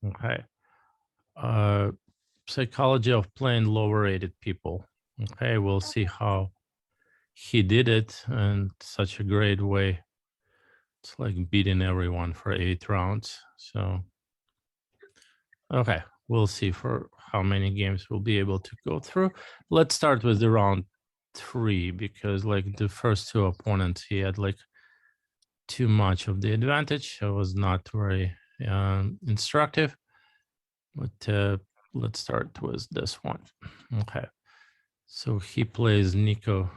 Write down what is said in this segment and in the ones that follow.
Okay. Psychology of playing lower rated people. Okay, we'll see how he did it in such a great way. It's like beating everyone for 8 rounds. So, okay, we'll see for how many games we'll be able to go through. Let's start with the round 3 because like the first 2 opponents, he had like too much of the advantage. It was not very instructive. But let's start with this one. Okay. So he plays Nico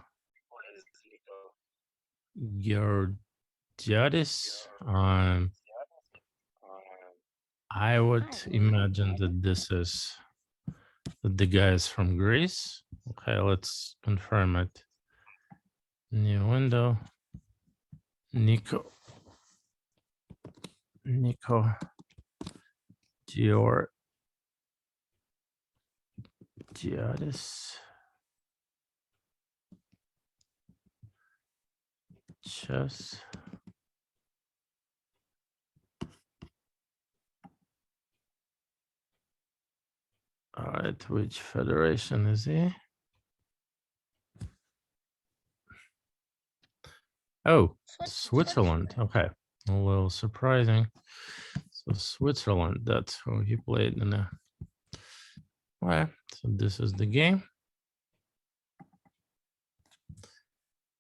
Georgiadis. I would imagine that this is the guy is from Greece. Okay, let's confirm it. New window. Nico Georgiadis. Chess. All right, which federation is he? Oh, Switzerland. Okay, a little surprising. So Switzerland, that's who he played in the. All right, so this is the game.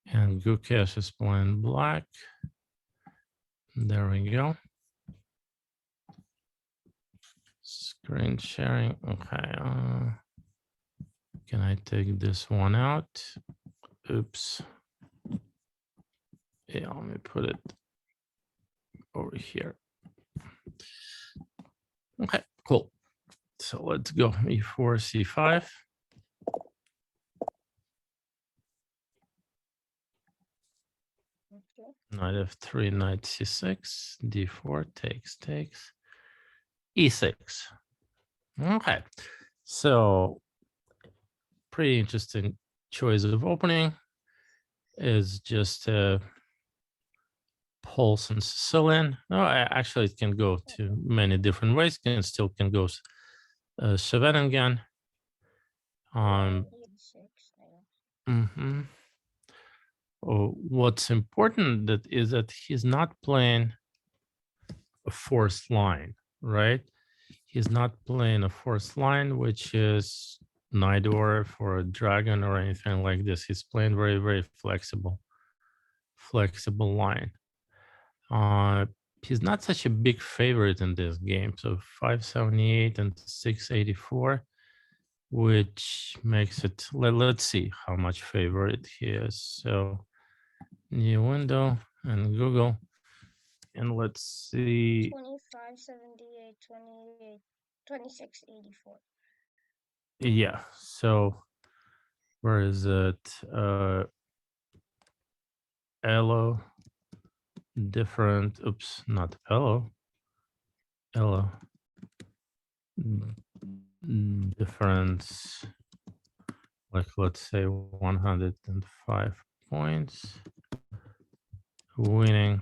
And Gukesh is playing black. There we go. Screen sharing. Okay. Can I take this one out? Oops. Yeah, let me put it over here. Okay, cool. So let's go e4, c5. Knight f3, knight c6, d4, takes, e6. Okay, so pretty interesting choice of opening is just Pulse and Sicilian. No, actually it can go to many different ways. Can go Suvan again. What's important is that he's not playing a forced line, right? He's not playing a forced line, which is knight dwarf or a dragon or anything like this. He's playing very, very flexible line. He's not such a big favorite in this game. So 578 and 684, which makes it, let's see how much favorite he is. So new window and Google. And let's see. 2578, 28, 2684. Yeah, so where is it? Elo, different, oops, not Elo. Difference, like let's say 105 points. Winning.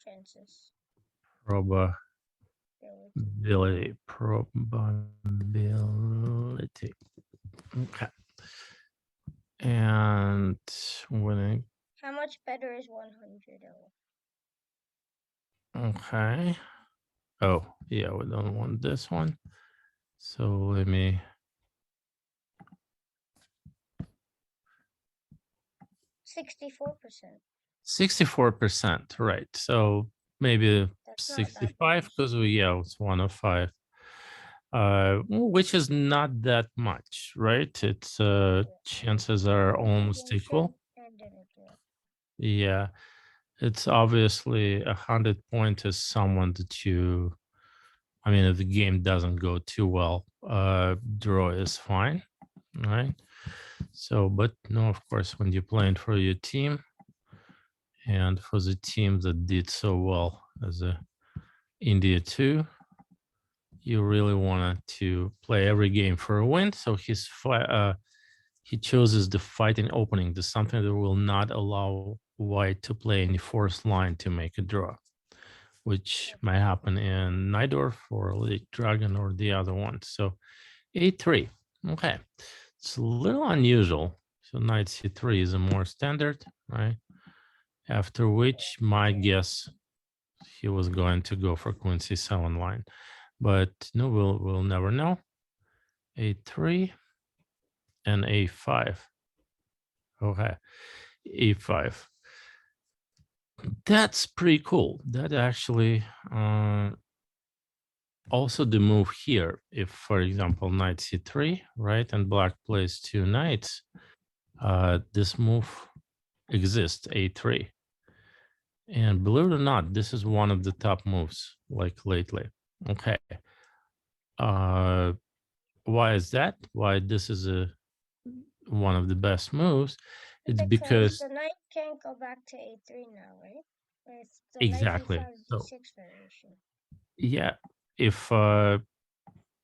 Chances. Probability. Okay. And winning. How much better is 100? Okay. Oh, yeah, we don't want this one. So let me. 64%. 64%, right. So maybe 65 because it's 1 of 5. Which is not that much, right? It's chances are almost equal. Yeah, it's obviously 100 points is someone that you, I mean, if the game doesn't go too well, draw is fine, right? So, but no, of course, when you're playing for your team and for the team that did so well as India 2, you really want to play every game for a win. So he chooses the fighting opening. This is something that will not allow white to play any forced line to make a draw, which Okay. might happen in Najdorf or Late Dragon or the other one. So a3. Okay. It's a little unusual. So knight c3 is a more standard, right? After which my guess he was going to go for queen c7 line. But no, we'll never know. A3 and a5. Okay. e5. That's pretty cool. That actually also the move here, if for example knight c3, right, and black plays two knights, this move exists, a3. And believe it or not, this is one of the top moves like lately. Okay. Why is that? Why this is a one of the best moves? It's Because because the knight can't go back to a3 now, right? It's the knight exactly. d5 So d6 variation. yeah, if So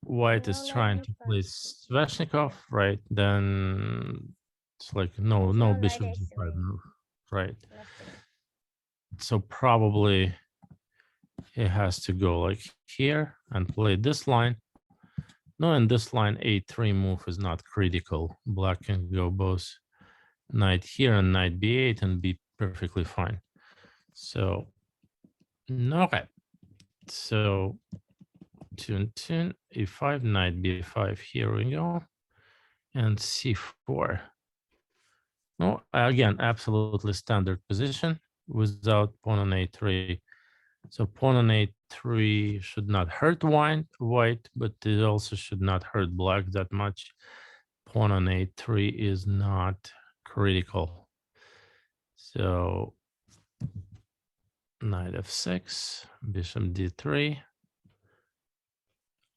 white now is knight trying to d5 play is pretty Sveshnikov, good. right, then it's like no, There's no no knight bishop g5 a3. move, right? Nothing. So probably it has to go like here and play this line. No, in this line, a3 move is not critical. Black can go both knight here and knight b8 and be perfectly fine. So, okay. So, tune, e5, knight b5. Here we go. And c4. No, again, absolutely standard position without pawn on a3. So pawn on a3 should not hurt white, but it also should not hurt black that much. Pawn on a3 is not critical. So knight f6, bishop d3.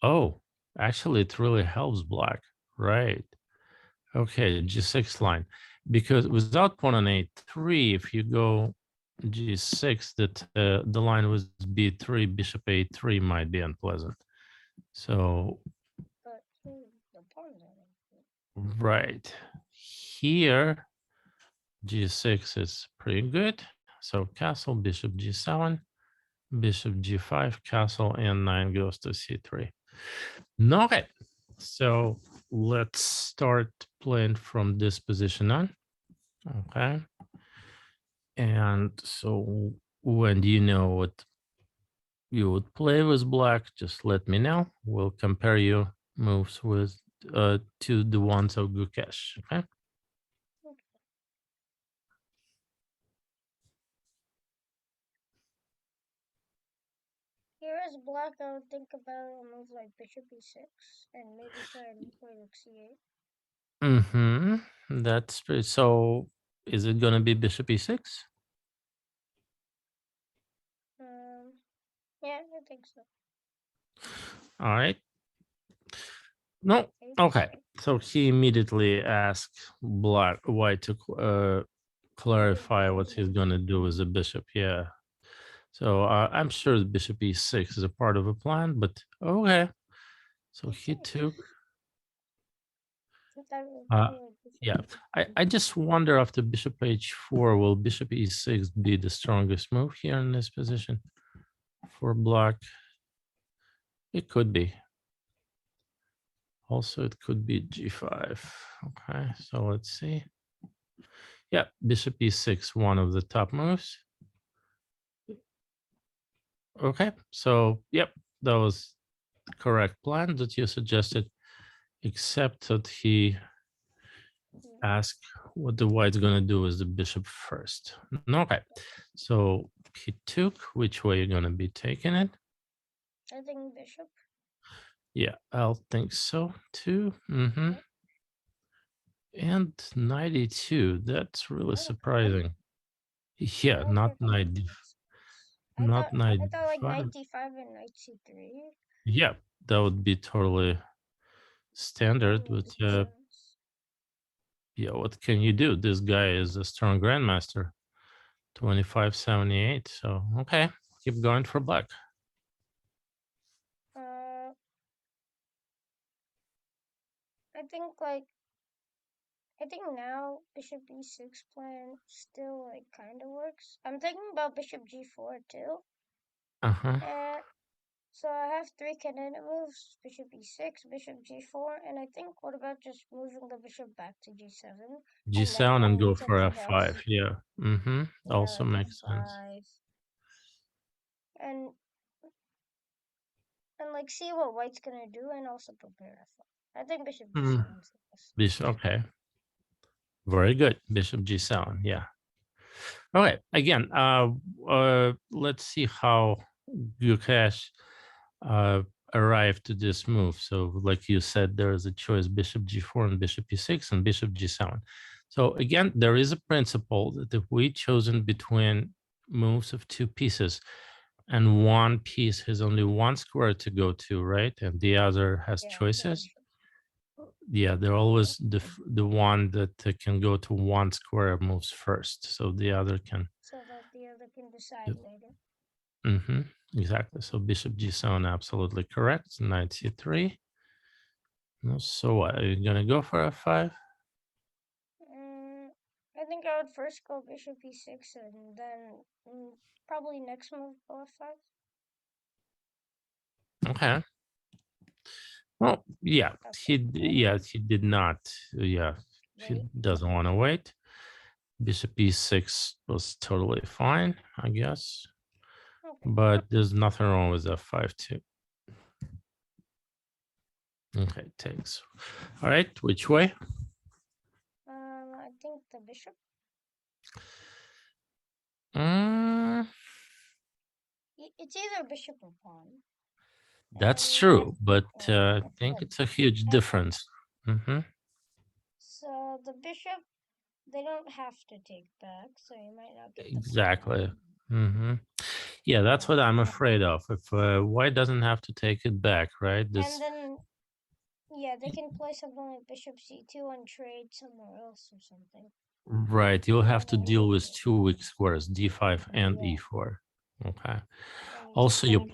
Oh, actually, it really helps black, right? Okay, g6 line. Because without pawn on a3, if you go g6, that the line with b3, bishop a3 might be unpleasant. So, But the pawn's on a3. right here, g6 is pretty good. So castle, bishop g7, bishop g5, castle, and 9 goes to c3. Okay, so let's start playing from this position on. Okay. And so when you know what you would play with black, just let me know. We'll compare your moves with to the ones of Gukesh. Okay. Okay. Here is black, I would think about a move like bishop e6 and maybe try and play rook c8. Mm-hmm. That's pretty. So is it gonna be bishop e6? Yeah, I think so. All right. No. Okay. h6. So he immediately asked white to clarify what he's gonna do with the bishop. Yeah. So I'm sure the bishop e6 is a part of a plan, but okay. So he e6. took. I thought it would Uh, play like bishop yeah, I just wonder after bishop h4, will bishop e6 be the strongest move here in this position for black? It could be. Also, it could be g5. Okay, so let's see. Yeah, bishop e6, one of the top moves. Okay, so yep, that was the correct plan that you suggested, except that he yeah. asked what the white's gonna do with the bishop first. Okay, so he took. Which way you're gonna be taking it? I think bishop. Yeah, I'll think so too. Mm-hmm. Yeah. And 92. That's really What a pawn. surprising. Yeah, Now not here comes knight, d6. not I knight thought like knight d5. d5 and knight c3. Yeah, that would be totally That standard. But makes sense. yeah, what can you do? This guy is a strong grandmaster, 2578. So okay, keep going for black. Uh, I think like I think now bishop e6 plan still like kind of 6. I'm thinking about bishop g4 too. Uh-huh. And so I have 3 candidate moves: bishop e6, bishop g4, and I think what about just moving the bishop back to g7 and then G7 and playing go for something F5. else? Yeah. Mm-hmm. Yeah, Also like makes sense. f5, and like see what white's gonna do, and also prepare f5. I think bishop Mm. g7 is the best. Bishop. Okay. Very good. Bishop G7. Yeah. Okay. Again, let's see how Gukesh uh, arrived to this move. So, like you said, there is a choice: bishop G4 and bishop E6 and bishop G7. So again, there is a principle that if we chosen between moves of two pieces, and one piece has only one square to go to, right, and the other has Yeah, the choices. bishop. Yeah, they're Mm-hmm. always the one that can go to one square moves first, so the other can. So that the other can decide later. Mm-hmm. Exactly. So bishop G7, absolutely correct. Knight C3. No, so what? Are you gonna go for F5? Mm, I think I would first go bishop e6 and then probably next move go f5. Okay. Well, yeah, Okay, wait, he did not. Yeah, he wait. doesn't want to wait. Bishop E6 was totally fine, I guess. Okay. But there's nothing wrong with F5 too. Okay, takes. All right, which way? I think the bishop. Mm, It's either bishop or pawn, that's and true, but I think but it's a huge F. difference. Mm-hmm. So the bishop, they don't have to take back, so you might not get the Exactly. pawn. Mm-hmm. Yeah, that's Yeah, what I'm afraid of. If white doesn't have to take it back, right? and This then yeah, they can play something like bishop c2 and trade somewhere else or something. right. You'll And have then to I deal can with take. two weak squares, d5 and Yeah, e4. Okay. and you take Also, back the bishop.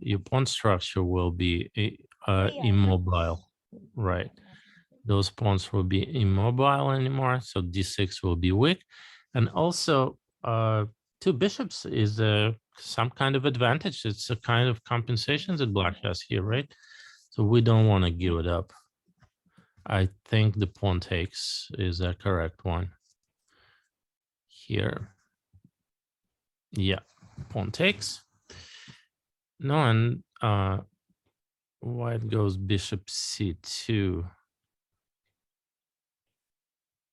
your pawn structure will be Yeah, immobile, right? yeah, definitely. Those pawns will be immobile anymore, so d6 will be weak, and also two bishops is some kind of advantage. It's a kind of compensation that black has here, right? So we don't want to give it up. I think the pawn takes is a correct one here. Yeah, pawn takes. No, and white goes bishop c2.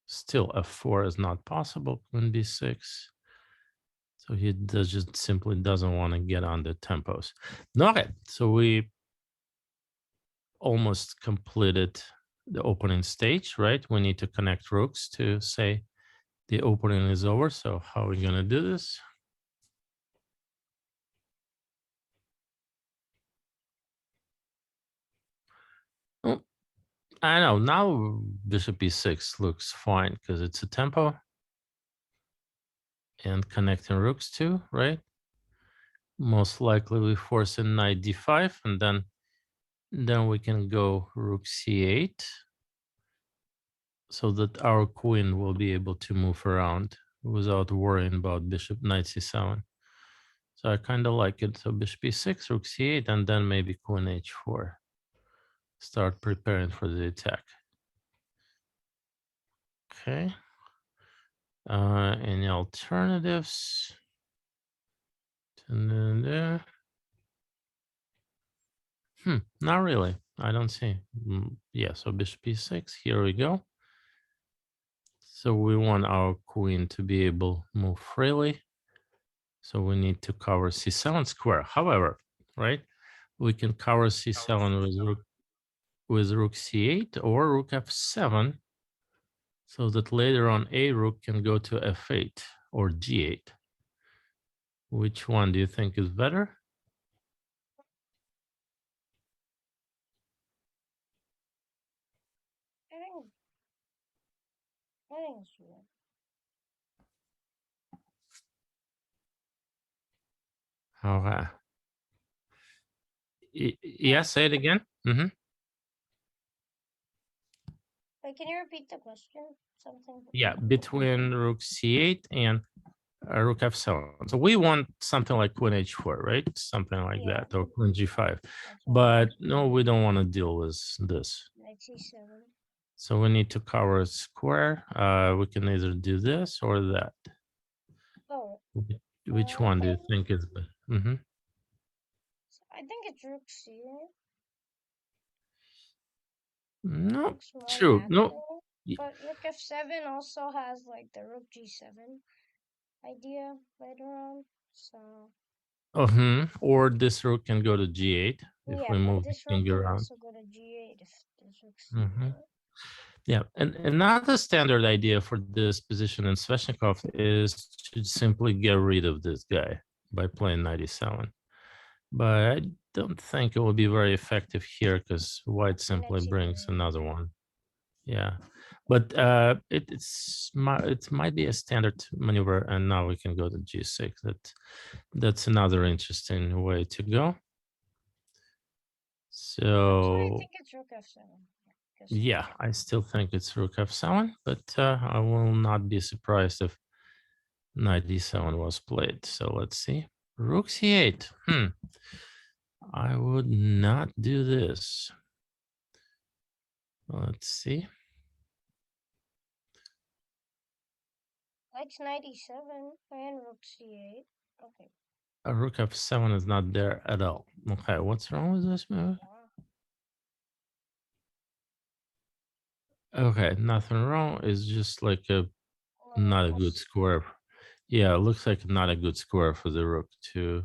Still f4 is not possible. Queen b6. So he does just simply doesn't want to get on the tempos. Okay, so we almost completed the opening stage, right? We need to connect rooks to say the opening is over. So how are we gonna do this? Oh, I know now bishop e6 looks fine because it's a tempo and connecting rooks too, right? Most likely we force in knight d5 and then we can go rook c8 so that our queen will be able to move around without worrying about bishop knight c7. So I kind of like it. So bishop e6, rook c8, and then maybe queen h4. Start preparing for the attack. Okay. Any alternatives? Not really. I don't see. Yeah, so bishop e6, here we go. So we want our queen to be able to move freely. So we need to cover c7 square. However, right, we can cover c7 with rook c8 or rook f7, so that later on a rook can go to f8 or g8. Which one do you think is better? I think I think it's good. Okay. Uh, Yeah, say it again. Mm-hmm. but can you repeat the question? Something Yeah, about between rook c8 and rook f7. So we want something like queen h4, right? Something like Yeah, that, or queen g5. that's what I But was no, we don't want to deal with this. knight c7. So we need to cover a square. We can either do this or that. Oh, Which I one do you think think is better? Mm-hmm. I think it's rook c8. No, Looks more true. No. natural. But rook f7 also has like the rook g7 idea later on. So Uh-huh. Or this rook can go to g8 if yeah, we but move the this rook king can around. also go to g8 if this rook Mm-hmm. c8. Yeah, and another standard idea for this position in Sveshnikov is to simply get rid of this guy by playing 97. But I don't think it will be very effective here because white simply Let's brings either. another one. Yeah, but it might be a standard maneuver, and now we can go to g6. That's another interesting way to go. That's why I So think it's rook f7. yeah, I still think it's rook f7, but I will not be surprised if knight d7 was played. So let's see. Rook c8. I would not do this. Let's see. Knight's knight e7 and rook c8. Okay. A rook f7 is not there at all. Okay, what's wrong with this move? Wow. Okay, nothing wrong. It's just like a not a good Almost square. Yeah, it looks like not a good square for the rook to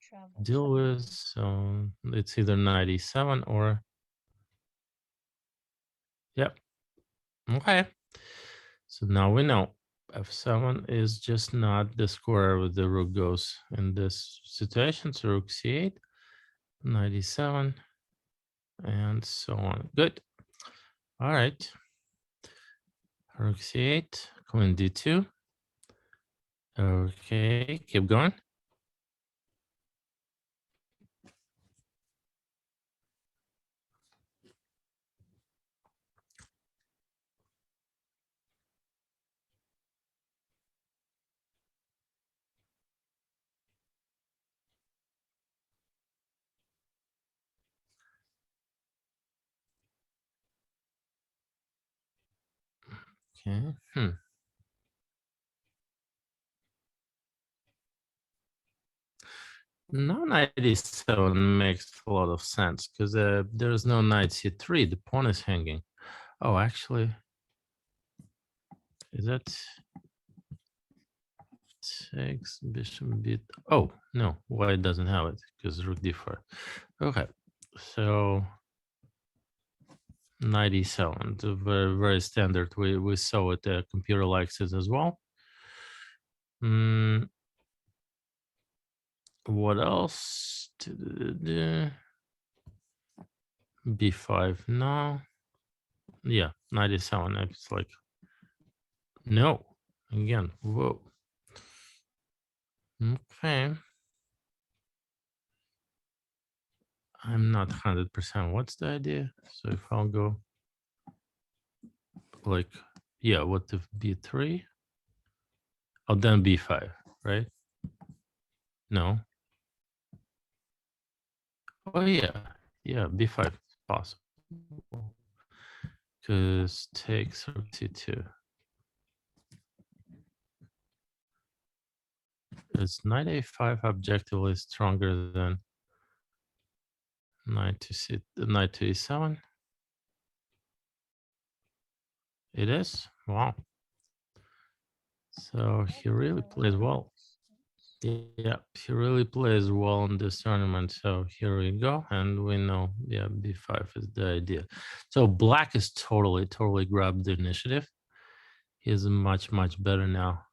travel deal to. with. So it's either knight e7 or yep. Okay. So now we know f7 is just not the square where the rook goes in this situation. So rook c8, knight e7, and so on. Good. All right. Rook c8, queen d2. Okay, keep going. Okay. No, knight e7 makes a lot of sense because there's no knight c3. The pawn is hanging. Oh, actually, is that takes bishop bit? Oh no, white doesn't have it because rook d4. Okay, so knight e7, the very standard. We saw it. The computer likes it as well. What else? B5 now. Yeah, 97. It's like no. Again, whoa. Okay. I'm not 100%. What's the idea? So if I'll go like, yeah, what if B3? Oh, then B5, right? No. Oh, yeah. Yeah, B5 is possible. Because takes rook C2. Is knight A5 objectively stronger than knight to E7? It is? Wow. So he really plays well. Yeah, he really plays well in this tournament. So here we go. And we know, yeah, B5 is the idea. So black is totally grabbed the initiative. He's much better now.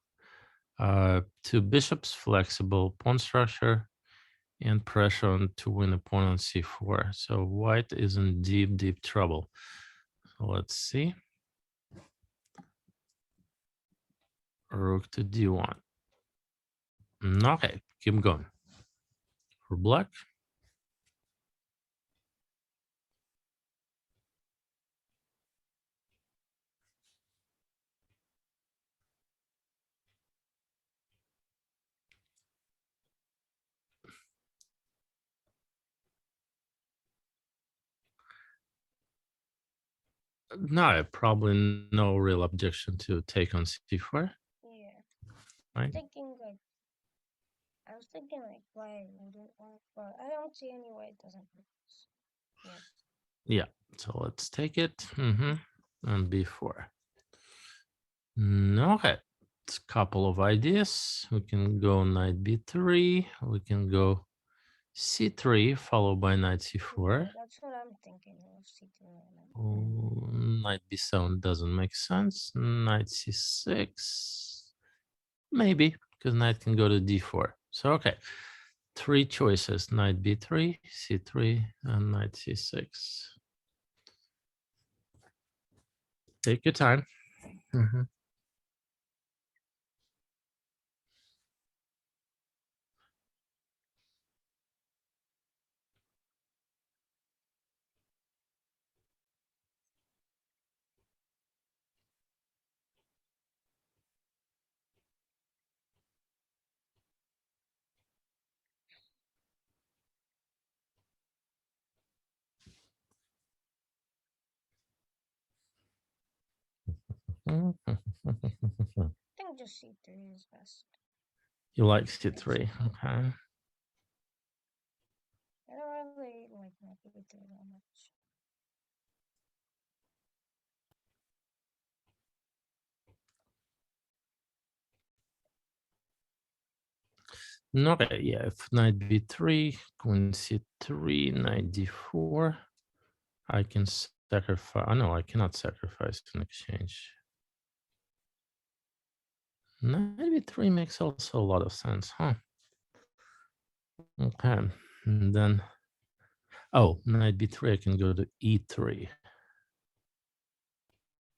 Two bishops, flexible pawn structure, and pressure on to win a pawn on c4. So white is in deep trouble. So let's see. Rook to d1. Okay, keep going. For black, No, probably no real objection to take on c4, Yeah. right? Thinking like I was thinking like why it wouldn't work, but I don't see any way it doesn't work. Yeah. Yeah. So let's take it. And b4. Okay. It's a couple of ideas. We can go knight b3. We can go c3 followed by knight Yeah, c4. that's what I'm thinking of C3 right now. Oh, knight b7 doesn't make sense. Knight c6. Maybe, because knight can go to d4. So, okay. Three choices: knight b3, c3, and knight c6. Take your time. I think just C3 is best. You like Knight c3, C3. okay. I don't really like Knight B3 that much. Okay, yeah, if knight b3, queen c3, knight d4, I can sacrifice. Oh, no, I cannot sacrifice in exchange. Knight b3 makes also a lot of sense, huh? Okay, and then, oh, knight b3, I can go to e3.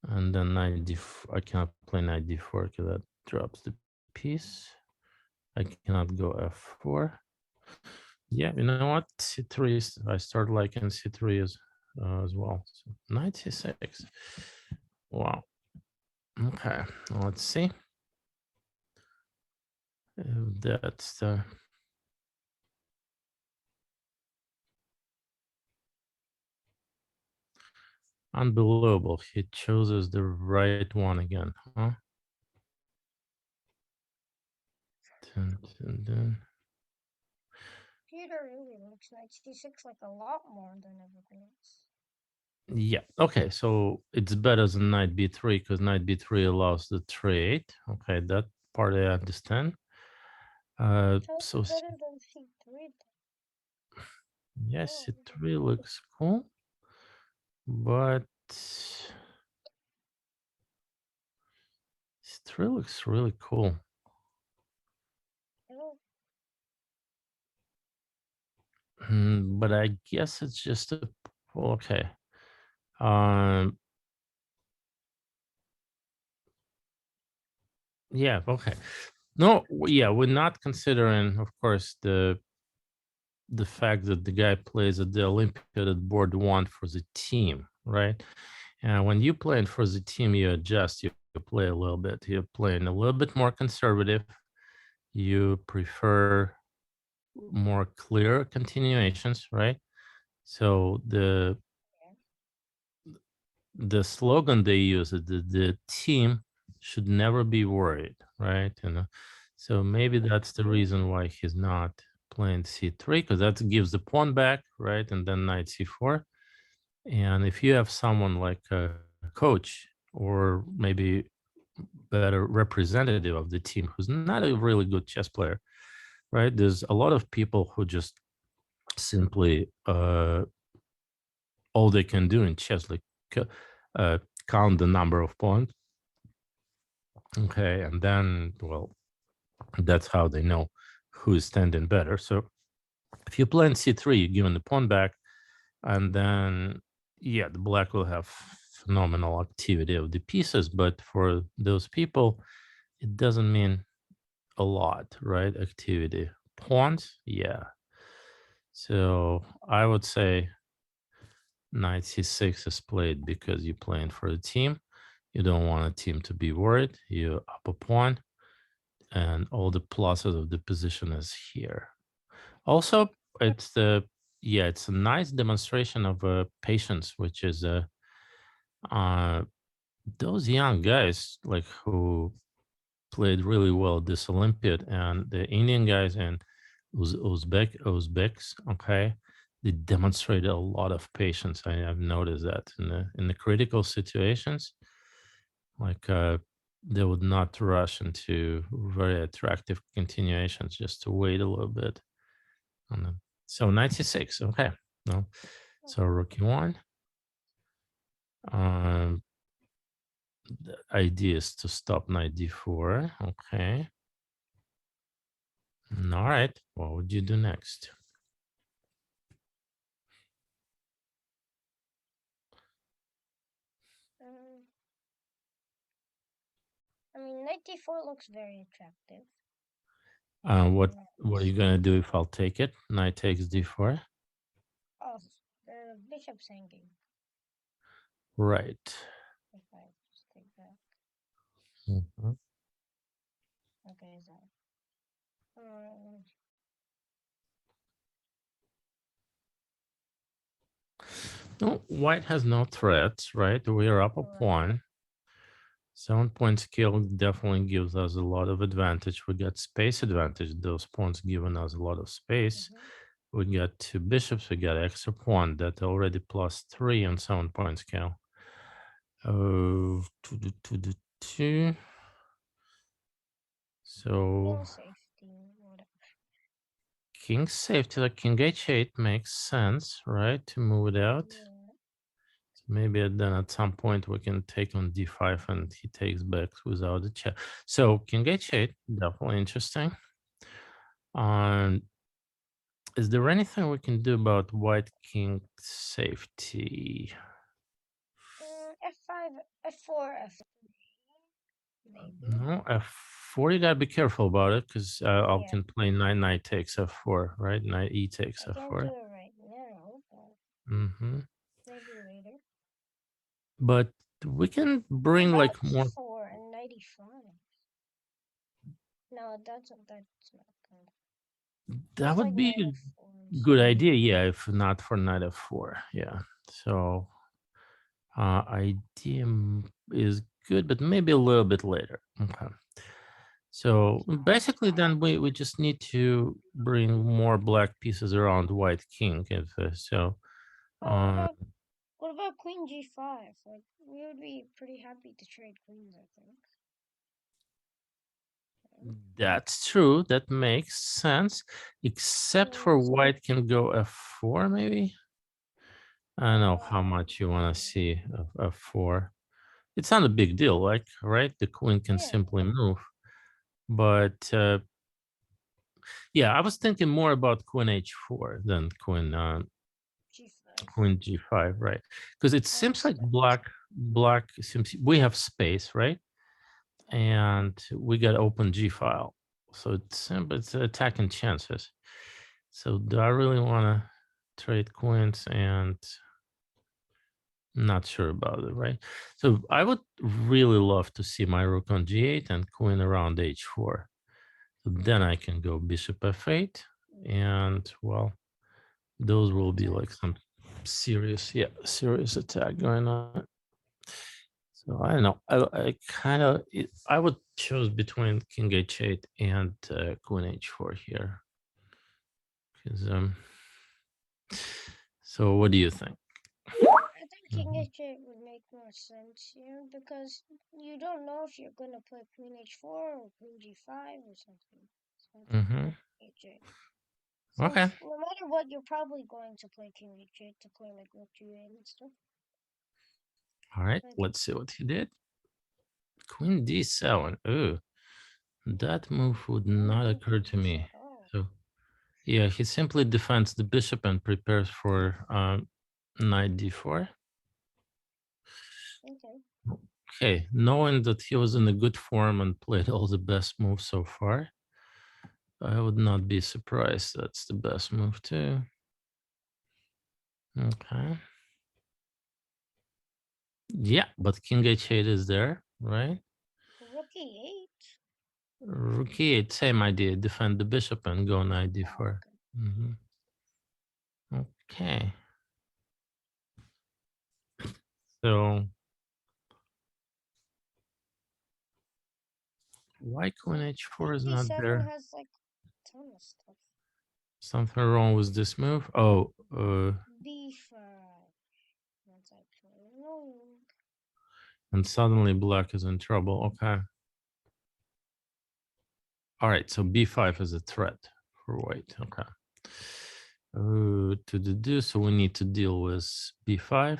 And then knight d4, I cannot play knight d4 because that drops the piece. I cannot go f4. Yeah, you know what? C3 is, I start liking C3 as well. So knight C6. Wow. Okay, let's see if that's the unbelievable. He chooses the right one again, huh? Dun. Peter really likes Knight C6 like a lot more than everybody else. Yeah. Okay, so it's better than knight b3 because knight b3 allows the trade. Okay, that part I understand. So So better than C3. yes, Oh, C3 looks cool, but C3 looks really cool. oh, But I guess it's just a okay. Um, yeah, okay. No, yeah, we're not considering, of course, the fact that the guy plays at the Olympiad at board one for the team, right? And when you play for the team, you adjust, you play a little bit. You're playing a little bit more conservative. You prefer more clear continuations, right? So yeah. the slogan they use is the team should never be worried, right? So maybe that's the Mm, reason why he's not playing c3 because that gives the pawn back, right? And then knight c4. And if you have someone like a coach or maybe better representative of the team who's not a really good chess player, right? There's a lot of people who just simply all they can do in chess like uh, count the number of pawns. Okay, and then well, that's how they know who's standing better. So if you play in c3, you're giving the pawn back, and then yeah, the black will have phenomenal activity of the pieces, but for those people, it doesn't mean a lot, right? Activity. Pawns, yeah. So I would say knight c6 is played because you're playing for the team. You don't want a team to be worried. You up a pawn, and all the pluses of the position is here. Also, it's the yeah, it's a nice demonstration of patience, which is Uh, those young guys, like who played really well this Olympiad, and the Indian guys and Uzbeks, okay, they demonstrated a lot of patience. I've noticed that in the critical situations, like they would not rush into very attractive continuations, just to wait a little bit on them. So 96, okay. No, so Okay. rookie one. Um, the idea is to stop knight d4. Okay. All right. What would you do next? Um, I mean, knight d4 looks very attractive. What are you Nice. gonna do if I'll take it? Knight takes d4. Oh, the bishop's hanging. Right. If I just take that. Mhm. Okay, is that? Um, No, white has no threats, right? We are up a right. pawn. 7 point skill definitely gives us a lot of advantage. We get space advantage. Those pawns giving us a lot of space. Mm-hmm. We got two bishops. We got extra pawn that already +3 on 7 point scale. Oh, two. So King safety, whatever. king safety, like king h8 makes sense, right? To move it out. Yeah. Maybe then at some point we can take on d5 and he takes back without a check. So king h8, definitely interesting. Um, is there anything we can do about white king safety? F5, F4, F3, maybe. No, f4, you gotta be careful about it because I Yeah, can play knight takes f4, right? Knight e takes I can't do f4. it right now, but Mm-hmm. maybe later. But we can What bring about like more. e4 and 95? No, that's not good. That Just would like be knight f4 a good instead. idea, yeah, if not for knight f4. Yeah. So idea is good, but maybe a little bit later. Okay. So basically, then we just need to bring more black pieces around white king. If so, Oh, what uh, about queen g5? Like we would be pretty happy to trade queens, I think. Yeah. that's true. That makes sense. Except for Because white can go f4, maybe. I don't know how much you want to yeah. see of f4. It's not a big deal, like right? The queen can Yeah, simply move. But yeah, I was thinking more about queen h4 than g5. queen g5, right? Because it I seems like respect. black seems we have space, right? Uh-huh. And we got open g file, so it's attacking chances. So do I really want to trade queens? And not sure about it, right? So I would really love to see my rook on g8 and queen around h4. So then I can go bishop f8, and well, those will be like Attacks. some serious, yeah, serious attack going on. So I don't know. I kind of I would choose between king h8 and queen h4 here. Because so what do you think? I think king Hmm. h8 would make more sense here because you don't know if you're gonna play queen h4 or queen g5 or something. So I think Hmm. h8. Okay. Since no matter what, you're probably going to play king h8 to play like rook g8 and stuff. All right. I think Let's see what he did. Queen d7. Ooh, that move would no not occur to moves me. at all. So yeah, he simply defends the bishop and prepares for knight d4. Okay. Okay, knowing that he was in a good form and played all the best moves so far, I would not be surprised. That's the best move too. Okay. Yeah, but king h8 is there, right? Rook e8? Rook e8, same idea. Defend the bishop and go knight Oh, d4. okay. Hmm. Okay. So Why queen h4 is not D7 there? has like a ton of stuff. Something wrong with this move? Oh, B5. That's actually wrong. and suddenly black is in trouble. Okay. All right, so b5 is a threat for white. Okay. So we need to deal with b5,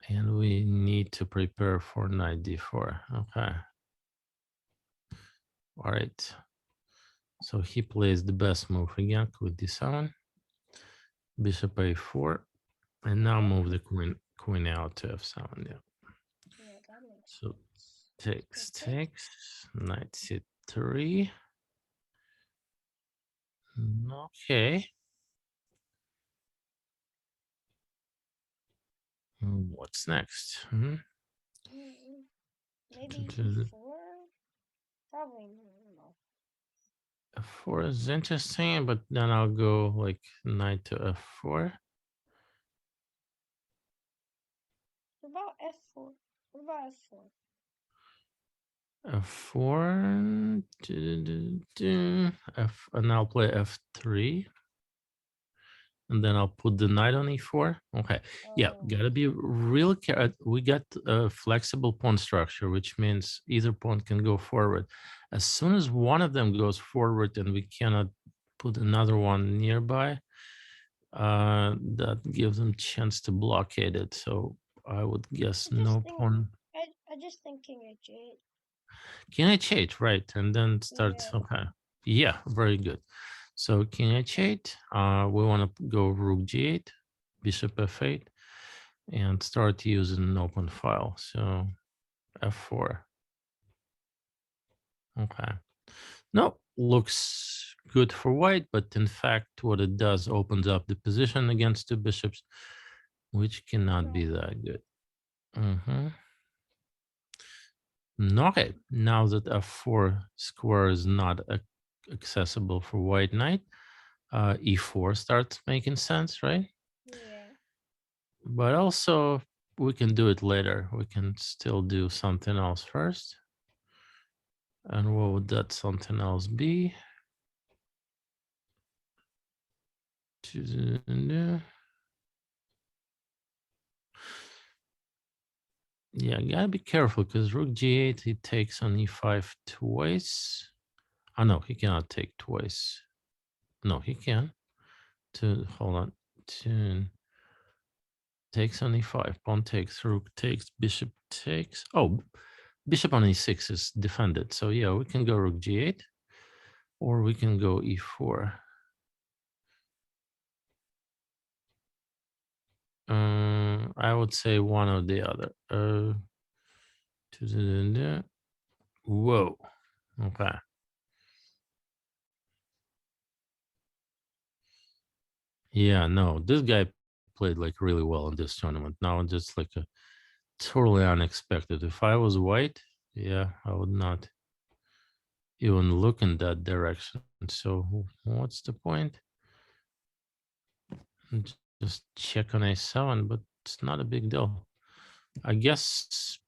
and we need to prepare for knight d4. Okay. All right. So he plays the best move again with d7, bishop a4, and now Okay. move the queen out to f7. Yeah. Yeah, that makes So sense. takes, knight c3. Okay. What's next? Maybe E4? Probably no. f4 is interesting, but then I'll go like knight to f4. What about F4? What about F4? f4. And I'll play f3. And then I'll put the knight on e4. Okay. Yeah, Oh, gotta be real careful. We got a flexible pawn structure, which means either pawn can go forward. As soon as one of them goes forward and we cannot put another one nearby, that gives them chance to blockade it. So I would guess I just no think pawn. I just think King H8. King h8, right? And then starts. Yeah. Okay. Yeah, very good. So king h8. We want to go rook g8, bishop f8, and start using an open file. So f4. Okay. No, looks good for white, but in fact, what it does opens up the position against two bishops, which cannot be that good. Okay, now that f4 square is not accessible for white knight, e4 starts making sense, right? Yeah. But also, we can do it later. We can still do something else first. And what would that something else be? Yeah, gotta be careful because rook g8, he takes on e5 twice. Oh, no, he cannot take twice. No, he can. Hold on. Takes on e5, pawn takes, rook takes, bishop takes. Oh, bishop on e6 is defended. So yeah, we can go rook g8 or we can go e4. I would say one or the other. Whoa. Okay. Yeah, no, this guy played like really well in this tournament. Now just like a totally unexpected. If I was white, yeah, I would not even look in that direction. So what's the point? Just check on a7, but it's not a big deal. I guess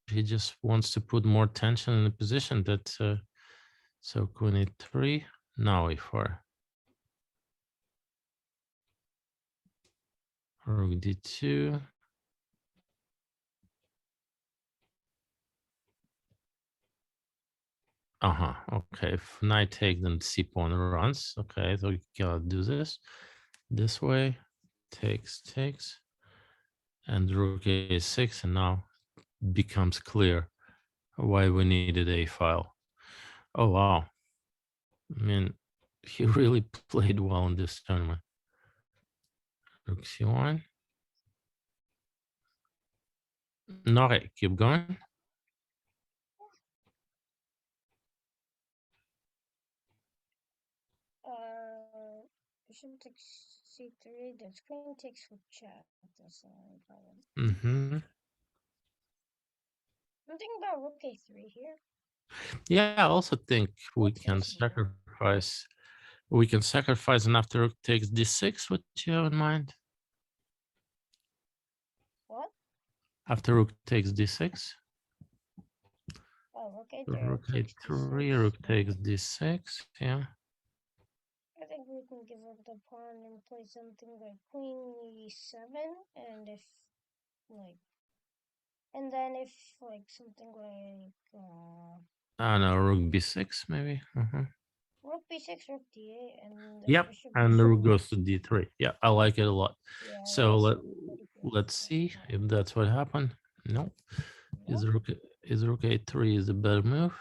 he just wants to put more tension in the position that so queen e3, now e4. Rook d2. Okay, if knight takes, then c pawn runs. Okay, so you cannot do this way. Takes, and rook a6, and now becomes clear why we needed a file. Oh wow, I mean, he really played well in this tournament. Rook c1. Okay, keep going. Bishop takes c3. Then queen takes with check. That's the only problem. I'm thinking about rook a3 here. Yeah, I also think we What's can this move? sacrifice. We can sacrifice, and after rook takes d6. What you have in mind? What? After rook takes d6. Oh, okay, Rook takes a3, d6. rook takes d6. Yeah. I think we can give up the pawn and play something like queen e7, and if like, and then if like something like I don't know, rook b6 maybe. rook b6, rook d8, and Yep, bishop and the rook b4. goes to d3. Yeah, I like it a lot. Yeah, So that's pretty good. let's see if that's what happened. No, Nope. is rook a3 is a better move.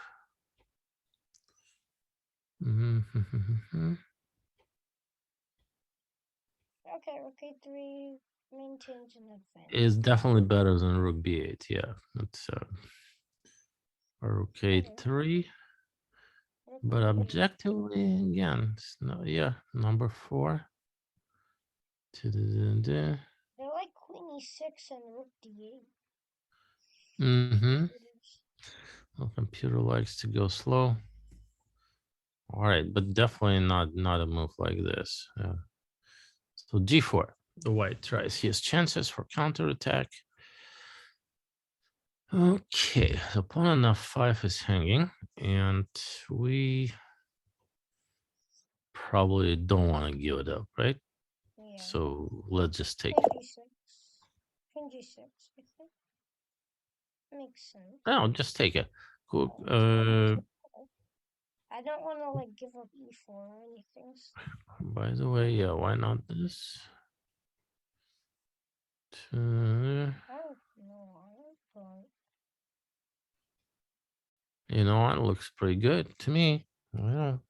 Okay, rook a3 maintains an Is advantage. definitely better than rook b8. Yeah, it's rook Okay, a3. rook But b8. objectively, again, no, yeah, number 4. They're like queen e6 and rook d8. Mm-hmm. Computers. Well, computer likes to go slow. All right, but definitely not a move like this. So g4. The white tries his chances for counterattack. Okay, so pawn on f5 is hanging, and we probably don't want to give it up, right? Yeah. So let's just take Queen it. d6. Queen g6, I think. Makes sense. No, just take it. Cool. Oh, it's always okay. I don't want to like give up e4 or anything. By the way, yeah, why not this? Uh, I don't know why, but you know what? Looks pretty good to me. Well,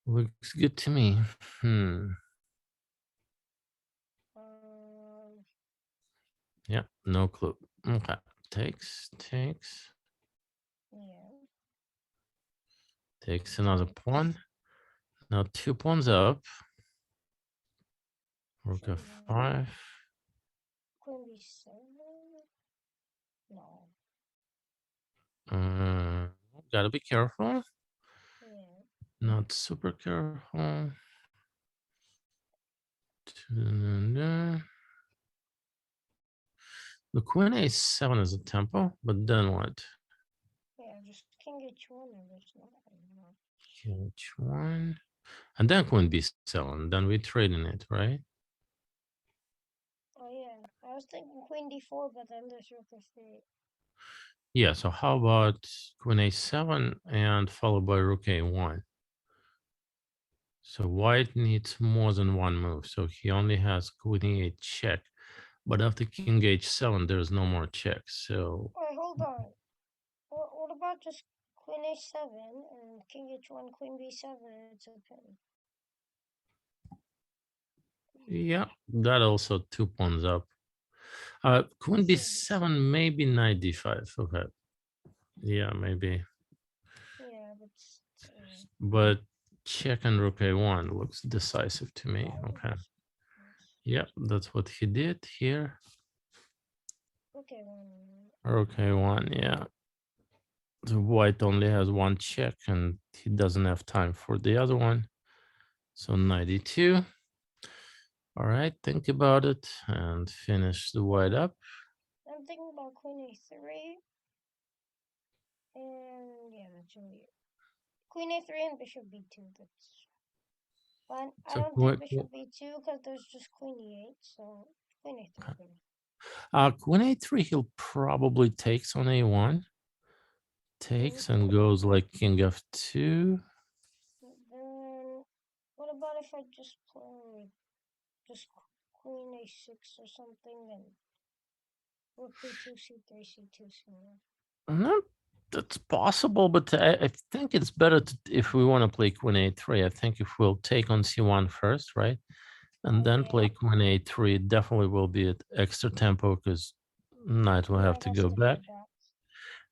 looks good to me. um, Yeah, no clue. Okay. Takes. yeah. Takes another Takes. pawn. Now 2 pawns up. Rook Should f5. queen b7. No. Uh, gotta be careful. Yeah. Not super careful. The queen a7 is a tempo, but then what? Yeah, just king h1 and there's nothing more. King h1. And then queen b7. Then we trade in it, right? Oh yeah, I was thinking queen d4, but then there's rook f8. Yeah, so how about queen a7 and followed by rook a1? So white needs more than one move. So he only has queen e8 check. But after king h7, there's no more checks. So Wait, hold on. What about just queen h7 and king h1, queen b7? It's a pin. yeah, that also 2 pawns up. Queen Should be. b7, maybe knight d5. Okay. Yeah, maybe. Yeah, but But check and rook a1 looks decisive to me. yeah, Okay. just Yeah, that's what he did here. okay. One. Rook a1, yeah. The white only has one check and he doesn't have time for the other one. So 92. All right, think about it and finish the white up. I'm thinking about queen a3, and yeah, that's really it. Queen a3 and bishop b2. That's fine. I So don't think bishop b2 because there's just queen e8. So queen a3. queen a3, he'll probably takes on a1. Takes and goes like king f2. Then what about if I just play just queen a6 or something and rook b2, c3, c2, c1? No, that's possible, but I think it's better if we want to play queen a3. I think if we'll take on c1 first, right? And then Yeah, play queen a3, it definitely will be at extra tempo because knight will yeah, have it to has go to go back. back.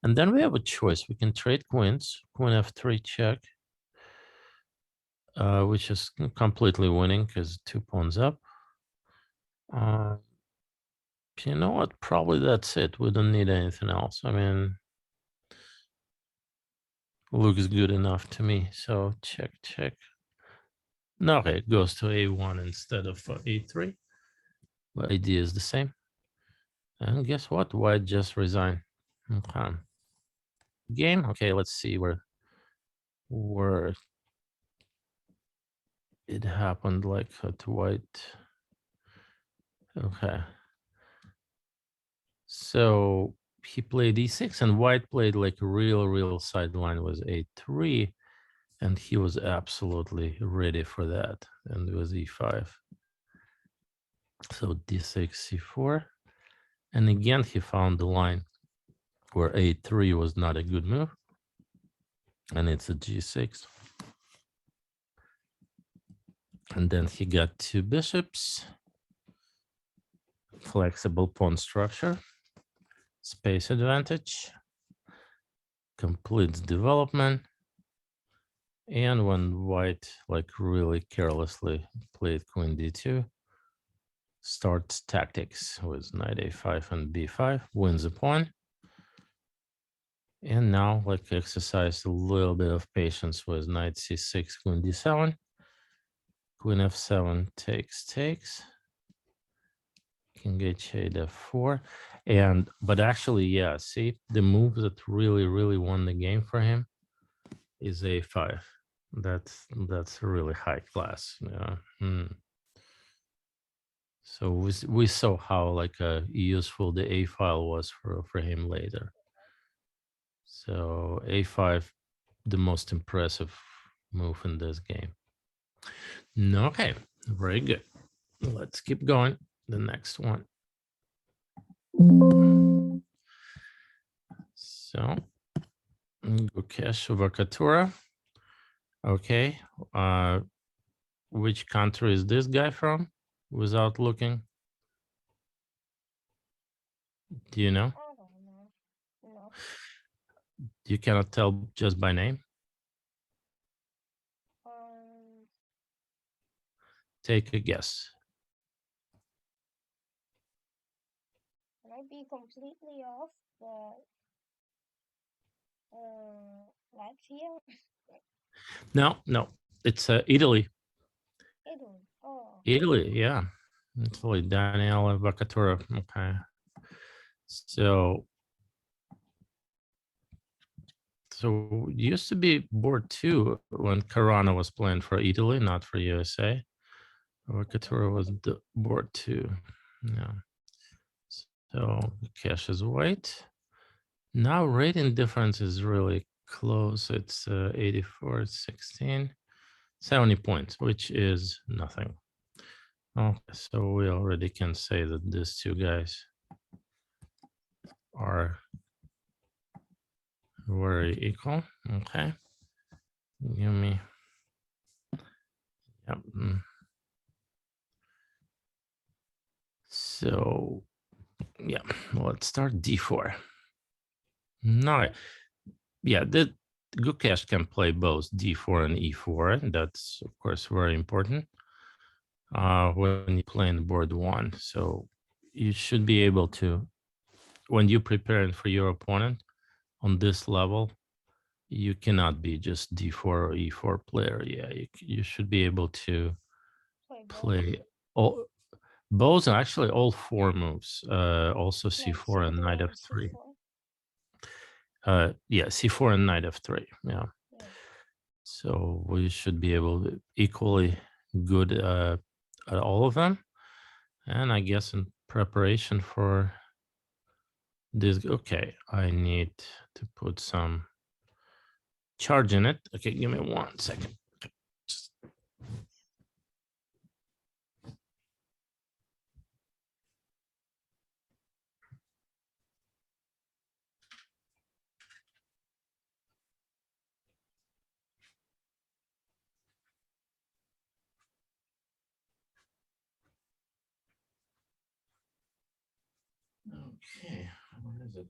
And then we have a choice. We can trade queens, queen f3 check, which is completely winning because 2 pawns up. Uh, you know what? Probably that's it. We don't need anything else. I mean, looks good enough to me. So check. No, okay, it goes to a1 instead of a3. But idea is the same. And guess what? White just resigned. Okay. game. Okay, let's see where it happened, like at white. Okay. So he played e6 and white played like a real sideline was a3, and he was absolutely ready for that. And it was e5. So d6, c4. And again, he found the line where a3 was not a good move. And it's a g6. And then he got two bishops, flexible pawn structure, space advantage, completes development. And when white like really carelessly played queen d2, starts tactics with knight a5 and b5, wins a pawn. And now like exercise a little bit of patience with knight c6, queen d7, queen f7 takes, king h8 f4. And but actually, yeah, see, the move that really won the game for him is a5. That's really high class. Yeah. So we saw how like useful the a file was for him later. So a5, the most impressive move in this game. Okay, very good. Let's keep going. The next one. So Gukesh Vakatura. Okay. Which country is this guy from? Without looking. Do you know? I don't know. No. You cannot tell just by name. Take a guess. Might be completely off, but Latvia? No. It's Italy. Italy. Oh. Italy, yeah. Italy, Daniele Vacatura. Okay. So it used to be board 2 when Carano was playing for Italy, not for USA. Vacatura was the board 2. Yeah. So cash is white. Now rating difference is really close. It's 84, 16, 70 points, which is nothing. Okay, so we already can say that these two guys are very equal. Okay. Give me. Yep. So, yeah, let's start d4. No, yeah, the Gukesh can play both d4 and e4. And that's, of course, very important when you play in board 1. So you should be able to, when you're preparing for your opponent on this level, you cannot be just d4 or e4 player. Yeah, you should be able to play all both, actually all 4 moves. Also c4 and knight f3. Yeah, c4 and knight f3. Yeah. So we should be able to equally good at all of them. And I guess in preparation for this, okay, I need to put some charge in it. Okay, give me 1 second. Just... Okay, where is it?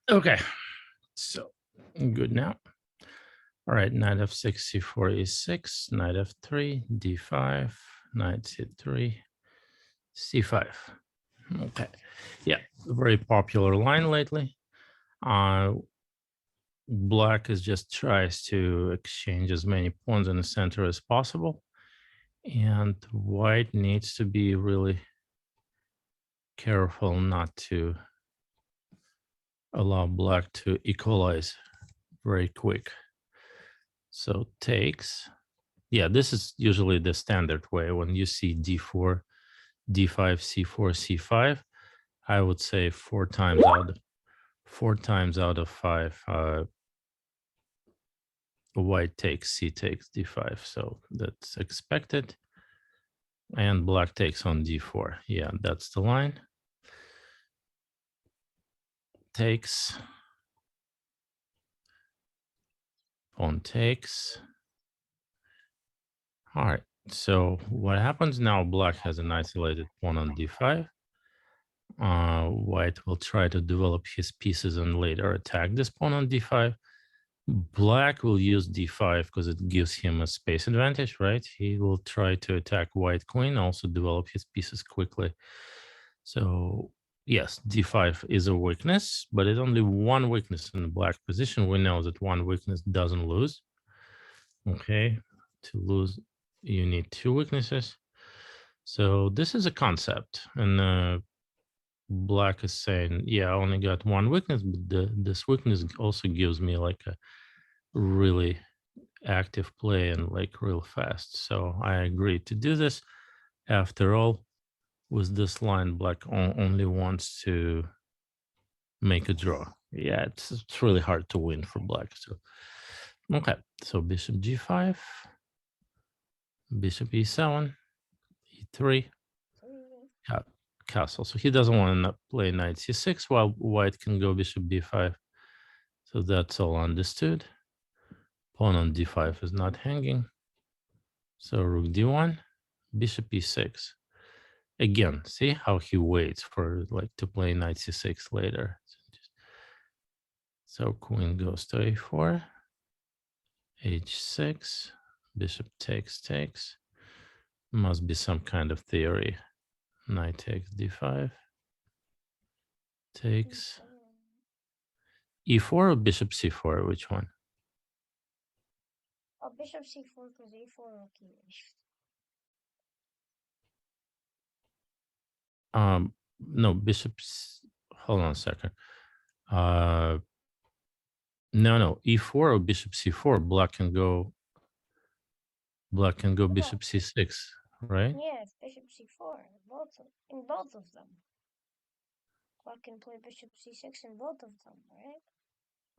Okay, so good now. All right, knight f6, c4, e6, knight f3, d5, knight c3, c5. Okay, yeah, very popular line lately. Black is just tries to exchange as many pawns in the center as possible, and white needs to be really careful not to allow black to equalize very quick. So takes. Yeah, this is usually the standard way. When you see d4, d5, c4, c5, I would say four times out of five, white takes, c takes, d5. So that's expected. And black takes on d4. Yeah, that's the line. Takes. Pawn takes. All right. So what happens now? Black has an isolated pawn on d5. White will try to develop his pieces and later attack this pawn on d5. Black will use d5 because it gives him a space advantage, right? He will try to attack white queen, also develop his pieces quickly. So yes, d5 is a weakness, but it's only one weakness in the black position. We know that one weakness doesn't lose. Okay, to lose, you need two weaknesses. So this is a concept, and black is saying, yeah, I only got one weakness, but this weakness also gives me like a really active play and like real fast. So I agreed to do this. After all, with this line, black only wants to make a draw. Yeah, it's really hard to win for black. So okay, so bishop g5, bishop e7, e3, castle. So he doesn't want to play knight c6 while white can go bishop b5. So that's all understood. Pawn on d5 is not hanging. So rook d1, bishop e6. Again, see how he waits for like to play knight c6 later. So queen goes to a4, h6, bishop takes. Must be some kind of theory. Knight takes d5, takes. e4 or bishop c4, which one? Oh, bishop c4 because a4 okay. No, bishops. Hold on a second. No, e4 or bishop c4. Black can go bishop c6, right? Yes, bishop c4. In both of them. Black can play bishop c6 in both of them, right?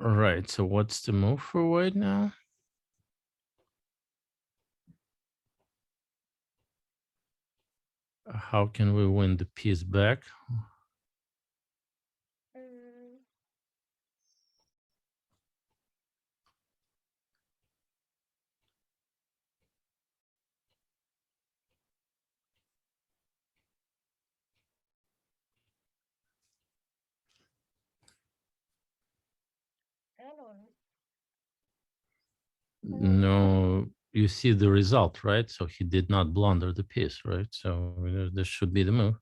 Right. So what's the move for white now? How can we win the piece back? I don't No, you see the result, right? So he did not blunder the piece, right? So this should be the move.